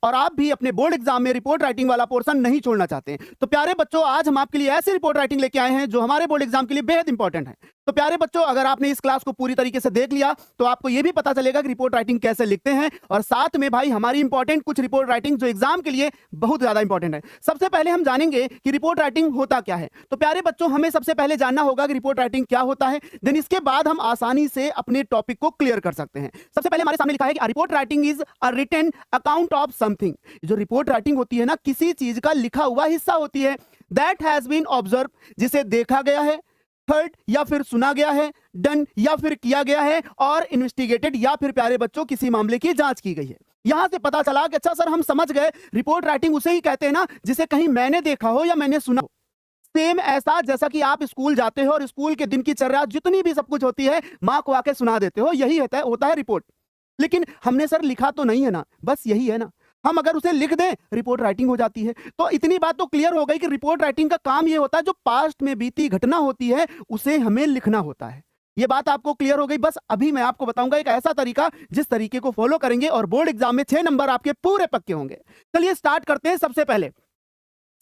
और आप भी अपने बोर्ड एग्जाम में रिपोर्ट राइटिंग वाला पोर्शन नहीं छोड़ना चाहते हैं। तो प्यारे बच्चों, आज हम आपके लिए ऐसी रिपोर्ट राइटिंग लेके आए हैं जो हमारे बोर्ड एग्जाम के लिए बेहद इंपॉर्टेंट है। तो प्यारे बच्चों, अगर आपने इस क्लास को पूरी तरीके से देख लिया तो आपको यह भी पता चलेगा कि रिपोर्ट राइटिंग कैसे लिखते हैं, और साथ में भाई हमारी इंपॉर्टेंट कुछ रिपोर्ट राइटिंग जो एग्जाम के लिए बहुत ज्यादा इंपॉर्टेंट है। सबसे पहले हम जानेंगे कि रिपोर्ट राइटिंग होता क्या है। तो प्यारे बच्चों, हमें सबसे पहले जानना होगा कि रिपोर्ट राइटिंग क्या होता है, देन इसके बाद हम आसानी से अपने टॉपिक को क्लियर कर सकते हैं। सबसे पहले हमारे सामने लिखा है कि report writing is a written account of something. जो रिपोर्ट राइटिंग होती है ना, किसी चीज का लिखा हुआ हिस्सा होती है, दैट हैज बीन ऑब्जर्व, जिसे देखा गया है, हर्ड या फिर सुना गया है, डन या फिर किया गया है, और इन्वेस्टिगेटेड या फिर प्यारे बच्चों किसी मामले की जांच की गई है। यहां से पता चला कि अच्छा सर, हम समझ गए, रिपोर्ट राइटिंग उसे ही कहते हैं ना जिसे कहीं मैंने देखा हो या मैंने सुना हो। सेम ऐसा जैसा कि आप स्कूल जाते हो और स्कूल के दिन की चर्या जितनी भी सब कुछ होती है माँ को आके सुना देते हो, यही होता है रिपोर्ट। लेकिन हमने सर लिखा तो नहीं है ना, बस यही है ना, हम अगर उसे लिख दें रिपोर्ट राइटिंग हो जाती है। तो इतनी बात तो क्लियर हो गई कि रिपोर्ट राइटिंग का काम ये होता है, जो पास्ट में बीती घटना होती है उसे हमें लिखना होता है। ये बात आपको क्लियर हो गई। बस अभी मैं आपको बताऊंगा एक ऐसा तरीका जिस तरीके को फॉलो करेंगे और बोर्ड एग्जाम में 6 नंबर आपके पूरे पक्के होंगे। चलिए स्टार्ट करते हैं।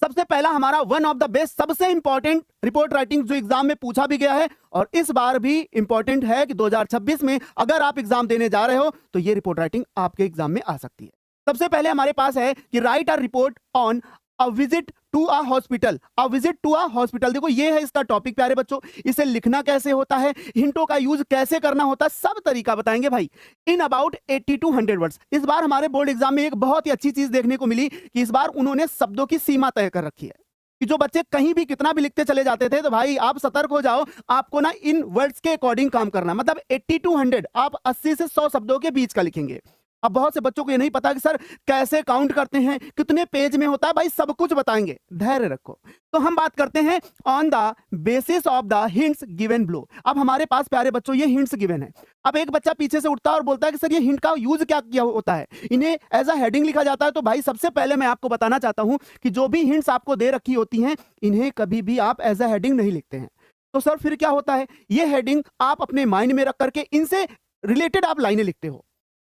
सबसे पहला हमारा वन ऑफ द बेस्ट, सबसे इंपॉर्टेंट रिपोर्ट राइटिंग जो एग्जाम में पूछा भी गया है और इस बार भी इंपॉर्टेंट है कि 2026 में अगर आप एग्जाम देने जा रहे हो तो ये रिपोर्ट राइटिंग आपके एग्जाम में आ सकती है। सबसे पहले हमारे पास है कि write a report on a visit to a hospital. A visit to a hospital, देखो ये है इसका टॉपिक प्यारे बच्चों। इसे लिखना कैसे होता है, हिंटों का यूज कैसे करना होता है, सब तरीका बताएंगे भाई इन अबाउट 80 to 100 वर्ड्स। इस बार हमारे बोर्ड एग्जाम में एक बहुत ही अच्छी चीज देखने को मिली कि इस बार उन्होंने शब्दों की सीमा तय कर रखी है कि जो बच्चे कहीं भी कितना भी लिखते चले जाते थे, तो भाई आप सतर्क हो जाओ, आपको ना इन वर्ड्स के अकॉर्डिंग काम करना। मतलब 80 to 100, आप 80 से 100 शब्दों के बीच का लिखेंगे। अब बहुत से बच्चों को ये नहीं पता कि सर कैसे काउंट करते हैं, कितने पेज में होता है, भाई सब कुछ बताएंगे, धैर्य रखो। तो हम बात करते हैं on the basis of the hints given below. अब हमारे पास प्यारे बच्चों ये हिंट्स गिवन है। अब एक बच्चा पीछे से उठता है और बोलता है कि सर ये हिंट का यूज क्या किया होता है, इन्हें एज अ हेडिंग लिखा जाता है। तो भाई सबसे पहले मैं आपको बताना चाहता हूं कि जो भी हिंट्स आपको दे रखी होती हैं, इन्हें कभी भी आप एज अ हेडिंग नहीं लिखते हैं। तो सर फिर क्या होता है, ये हेडिंग आप अपने माइंड में रख करके इनसे रिलेटेड आप लाइनें लिखते हो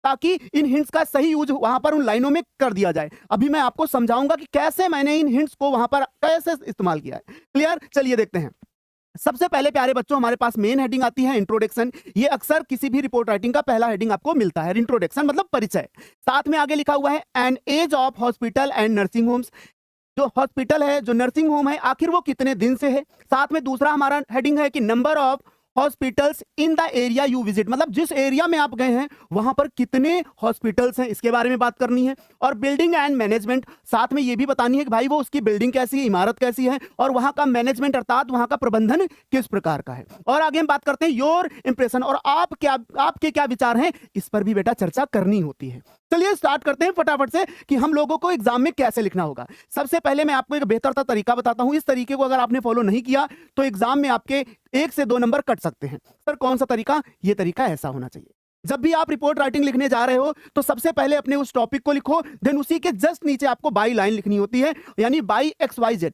ताकि इन हिंट्स का सही यूज वहां पर उन लाइनों में कर दिया जाए। अभी मैं आपको समझाऊंगा कि कैसे मैंने इन हिंट्स को वहां पर कैसे इस्तेमाल किया है। क्लियर? चलिए देखते हैं। सबसे पहले प्यारे बच्चों हमारे पास मेन हेडिंग आती है इंट्रोडक्शन। ये अक्सर किसी भी रिपोर्ट राइटिंग का पहला हेडिंग आपको मिलता है, इंट्रोडक्शन मतलब परिचय। साथ में आगे लिखा हुआ है an age of hospital and nursing homes. जो हॉस्पिटल है, जो नर्सिंग होम है, आखिर वो कितने दिन से है। साथ में दूसरा हमारा हेडिंग है कि number of hospitals in the area you visit, मतलब जिस एरिया में आप गए हैं वहां पर कितने हॉस्पिटल्स हैं, इसके बारे में बात करनी है। और बिल्डिंग एंड मैनेजमेंट, साथ में ये भी बतानी है कि भाई वो उसकी बिल्डिंग कैसी है, इमारत कैसी है, और वहां का मैनेजमेंट अर्थात वहां का प्रबंधन किस प्रकार का है। और आगे हम बात करते हैं योर इंप्रेशन, और आपके क्या विचार हैं, इस पर भी बेटा चर्चा करनी होती है। चलिए स्टार्ट करते हैं फटाफट से कि हम लोगों को एग्जाम में कैसे लिखना होगा। सबसे पहले मैं आपको एक बेहतर तरीका बताता हूं। इस तरीके को अगर आपने फॉलो नहीं किया तो एग्जाम में आपके 1 से 2 नंबर कट सकते हैं। सर कौन सा तरीका? ये तरीका ऐसा होना चाहिए, जब भी आप रिपोर्ट राइटिंग लिखने जा रहे हो तो सबसे पहले अपने उस टॉपिक को लिखो, देन उसी के जस्ट नीचे आपको बाई लाइन लिखनी होती है, यानी बाई XYZ।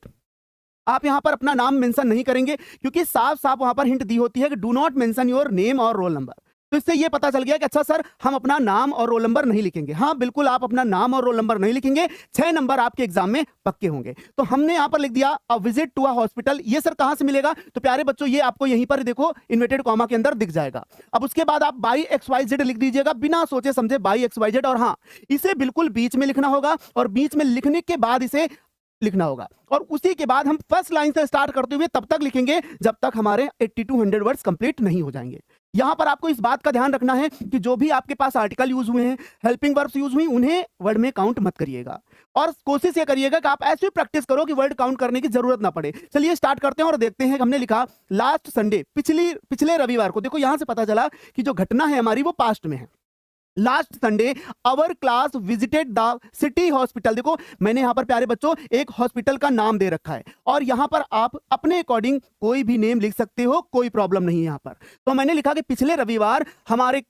आप यहां पर अपना नाम मेंशन नहीं करेंगे क्योंकि साफ साफ वहां पर हिंट दी होती है कि do not mention your name और रोल नंबर। तो इससे ये पता चल गया कि अच्छा सर हम अपना नाम और रोल नंबर नहीं लिखेंगे। हाँ बिल्कुल, आप अपना नाम और रोल नंबर नहीं लिखेंगे, 6 नंबर आपके एग्जाम में पक्के होंगे। तो हमने यहां पर लिख दिया a visit to a hospital. ये सर कहां से मिलेगा? तो प्यारे बच्चों ये आपको यहीं पर देखो इन्वर्टेड कॉमा के अंदर दिख जाएगा। अब उसके बाद आप बाई XYZ लिख दीजिएगा, बिना सोचे समझे बाई XYZ। और हाँ, इसे बिल्कुल बीच में लिखना होगा और बीच में लिखने के बाद इसे लिखना होगा, और उसी के बाद हम फर्स्ट लाइन से स्टार्ट करते हुए तब तक लिखेंगे जब तक हमारे 80 to 100 वर्ड्स कंप्लीट नहीं हो जाएंगे। यहां पर आपको इस बात का ध्यान रखना है कि जो भी आपके पास आर्टिकल यूज हुए हैं, हेल्पिंग वर्ब्स यूज हुई, उन्हें वर्ड में काउंट मत करिएगा। और कोशिश ये करिएगा कि आप ऐसी प्रैक्टिस करो कि वर्ड काउंट करने की जरूरत ना पड़े। चलिए स्टार्ट करते हैं और देखते हैं। हमने लिखा लास्ट संडे, पिछले रविवार को। देखो यहां से पता चला कि जो घटना है हमारी वो पास्ट में है। Last Sunday our class visited the city hospital. देखो मैंने यहां पर प्यारे बच्चों एक हॉस्पिटल का नाम दे रखा है और यहां पर आप अपने अकॉर्डिंग कोई भी नेम लिख सकते हो, कोई प्रॉब्लम नहीं है यहां पर। तो मैंने लिखा कि पिछले रविवार हमारे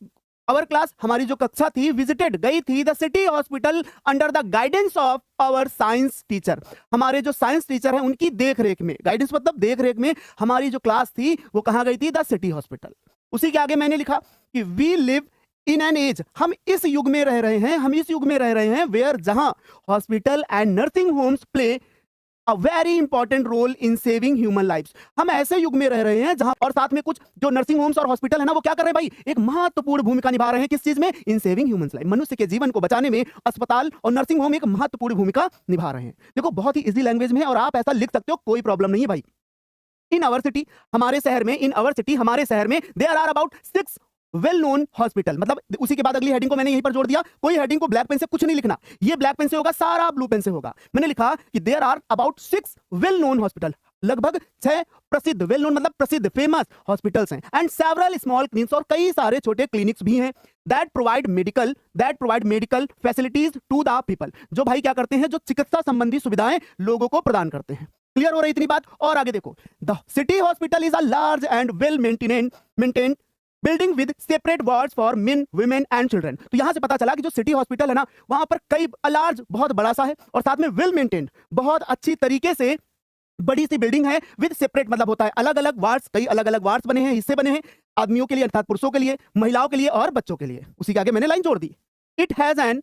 आवर क्लास, हमारी जो कक्षा थी, विजिटेड गई थी the city hospital under the guidance of our science teacher. हमारे जो साइंस टीचर हैं उनकी देख रेख में, गाइडेंस मतलब देख रेख में हमारी जो क्लास थी वो कहां गई थी? The city hospital. उसी के आगे मैंने लिखा कि we live in an age, हम इस युग में रह रहे हैं वेयर जहां hospital and nursing homes play a very important role in saving human lives. हम ऐसे युग में रह रहे हैं जहां, और साथ में कुछ जो नर्सिंग होम्स और हॉस्पिटल है ना, वो क्या कर रहे हैं भाई, एक महत्वपूर्ण भूमिका निभा रहे हैं। किस चीज में? इन सेविंग ह्यूमन लाइफ। मनुष्य के जीवन को बचाने में अस्पताल और नर्सिंग होम एक महत्वपूर्ण भूमिका निभा रहे हैं। देखो बहुत ही इजी लैंग्वेज में है और आप ऐसा लिख सकते हो, कोई प्रॉब्लम नहीं है भाई। इन आवर सिटी, हमारे शहर में there are about 6 well known hospital. मतलब उसी के बाद अगली हेडिंग को मैंने यहीं पर जोड़ दिया। कोई हेडिंग को ब्लैक पेन से कुछ नहीं लिखना, ये ब्लैक पेन से होगा, सारा ब्लू पेन से होगा। मैंने लिखा कि there are about 6 well known hospital, लगभग 6 प्रसिद्ध, वेल नोन मतलब प्रसिद्ध, फेमस हॉस्पिटल्स हैं, एंड सेवरल स्मॉल क्लिनिक्स, और कई सारे छोटे क्लिनिक्स भी हैं, that provide medical facilities to the people, जो भाई क्या करते हैं, जो चिकित्सा संबंधी सुविधाएं लोगों को प्रदान करते हैं। क्लियर हो रही इतनी बात? और आगे देखो, the city hospital is a large and well maintained building with separate wards for men, women and children. तो यहां से पता चला कि जो सिटी हॉस्पिटल है ना, वहां पर कई लार्ज, बहुत बड़ा सा है, और साथ में वेल मेंटेन्ड, बहुत अच्छी तरीके से बड़ी सी बिल्डिंग है, विद सेपरेट मतलब होता है अलग अलग वार्ड्स, कई अलग अलग वार्ड्स बने हैं, हिस्से बने हैं, आदमियों के लिए अर्थात पुरुषों के लिए, महिलाओं के लिए और बच्चों के लिए। उसी के आगे मैंने लाइन जोड़ दी। It has an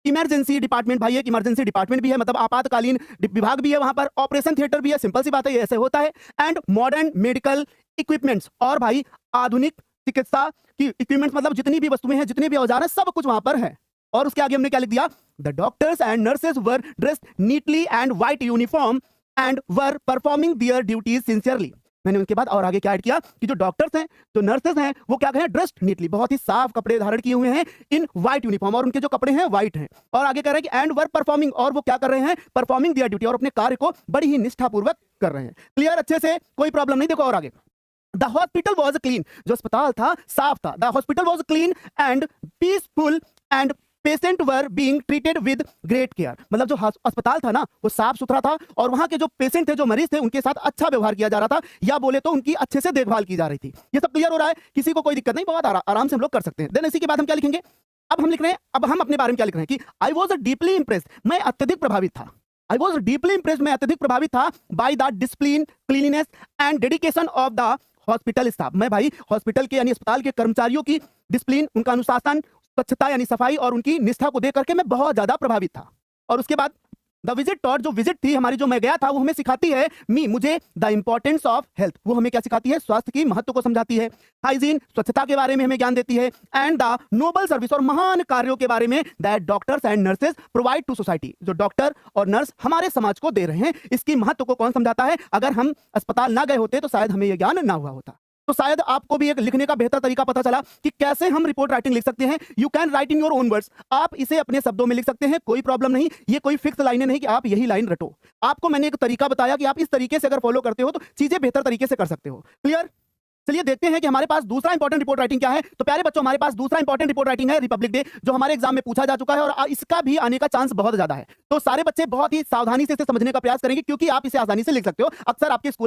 emergency department, भाई एक इमरजेंसी डिपार्टमेंट भी है, मतलब आपातकालीन विभाग भी है वहां पर, ऑपरेशन थिएटर भी है, सिंपल सी बात है, ये ऐसे होता है, एंड मॉडर्न मेडिकल इक्विपमेंट्स, और भाई आधुनिक चिकित्सा की इक्विपमेंट्स, मतलब जितनी भी वस्तुएं हैं, जितने भी औजार हैं, सब कुछ वहां पर है। और उसके आगे हमने क्या लिख दिया, the doctors and nurses were dressed neatly and white uniform and were performing their duties sincerely. मैंने उनके बाद और आगे क्या ऐड किया कि जो डॉक्टर्स हैं, जो नर्सेज हैं, वो क्या कहें, ड्रेस्ड नीटली, बहुत ही साफ कपड़े धारण किए हुए हैं, इन व्हाइट यूनिफॉर्म, और उनके जो कपड़े हैं व्हाइट हैं। और आगे कह रहे हैं कि एंड वर परफॉर्मिंग, और वो क्या कर रहे हैं, परफॉर्मिंग देयर ड्यूटी, और अपने कार्य को बड़ी ही निष्ठापूर्वक कर रहे हैं। क्लियर? अच्छे से, कोई प्रॉब्लम नहीं। देखो और आगे, द हॉस्पिटल वॉज क्लीन, जो अस्पताल था साफ था, the hospital was clean and peaceful and patient were being treated with great care. मतलब जो अस्पताल था ना, वो साफ सुथरा था, और वहां के जो पेशेंट थे, जो मरीज थे, उनके साथ अच्छा व्यवहार किया जा रहा था, या बोले तो उनकी अच्छे से देखभाल की जा रही थी। ये सब क्लियर हो रहा है? किसी को कोई दिक्कत नहीं, बहुत आराम से हम लोग कर सकते हैं। देन इसी के बाद हम क्या लिखेंगे, अब हम लिख रहे हैं, अब हम अपने बारे में क्या लिख रहे हैं कि आई वॉज डीपली इंप्रेस्ड, मैं अत्यधिक प्रभावित था, आई वॉज डीपली इंप्रेस्ड, मैं अत्यधिक प्रभावित था, by the discipline, cleanliness and dedication of the hospital staff. मैं भाई हॉस्पिटल के यानी अस्पताल के कर्मचारियों की डिसिप्लिन, उनका अनुशासन, स्वच्छता यानी सफाई और उनकी निष्ठा को देख करके मैं बहुत ज्यादा प्रभावित था। और उसके बाद द विजिट टॉट, जो विजिट थी हमारी, जो मैं गया था, वो हमें सिखाती है मुझे द इंपॉर्टेंस ऑफ हेल्थ, वो हमें क्या सिखाती है, स्वास्थ्य की महत्व को समझाती है, हाइजीन, स्वच्छता के बारे में हमें ज्ञान देती है, एंड द नोबल सर्विस, और महान कार्यों के बारे में, that doctors and nurses provide to society, जो डॉक्टर और नर्स हमारे समाज को दे रहे हैं, इसकी महत्व को कौन समझाता है। अगर हम अस्पताल ना गए होते तो शायद हमें यह ज्ञान ना हुआ होता। तो शायद आपको भी एक लिखने का बेहतर तरीका पता चला कि कैसे हम रिपोर्ट राइटिंग लिख सकते हैं। You can write in your own words, आप इसे अपने शब्दों में लिख सकते हैं, कोई प्रॉब्लम नहीं। ये कोई फिक्स लाइनें नहीं कि आप यही लाइन रटो। आपको मैंने एक तरीका बताया कि आप इस तरीके से अगर फॉलो करते हो तो चीजें बेहतर तरीके से कर सकते हो। क्लियर? चलिए देखते हैं कि हमारे पास दूसरा इंपॉर्टेंट रिपोर्ट राइटिंग क्या है। तो प्यारे बच्चों, हमारे पास दूसरा इंपॉर्टेंट रिपोर्ट राइटिंग है रिपब्लिक डे, जो हमारे एग्जाम में पूछा जा चुका है और इसका भी आने का चांस बहुत ज्यादा है। तो सारे बच्चे बहुत ही सावधानी से इसे समझने का प्रयास करेंगे, क्योंकि आप इसे आसानी से लिख सकते हो। अक्सर आपके स्कूल में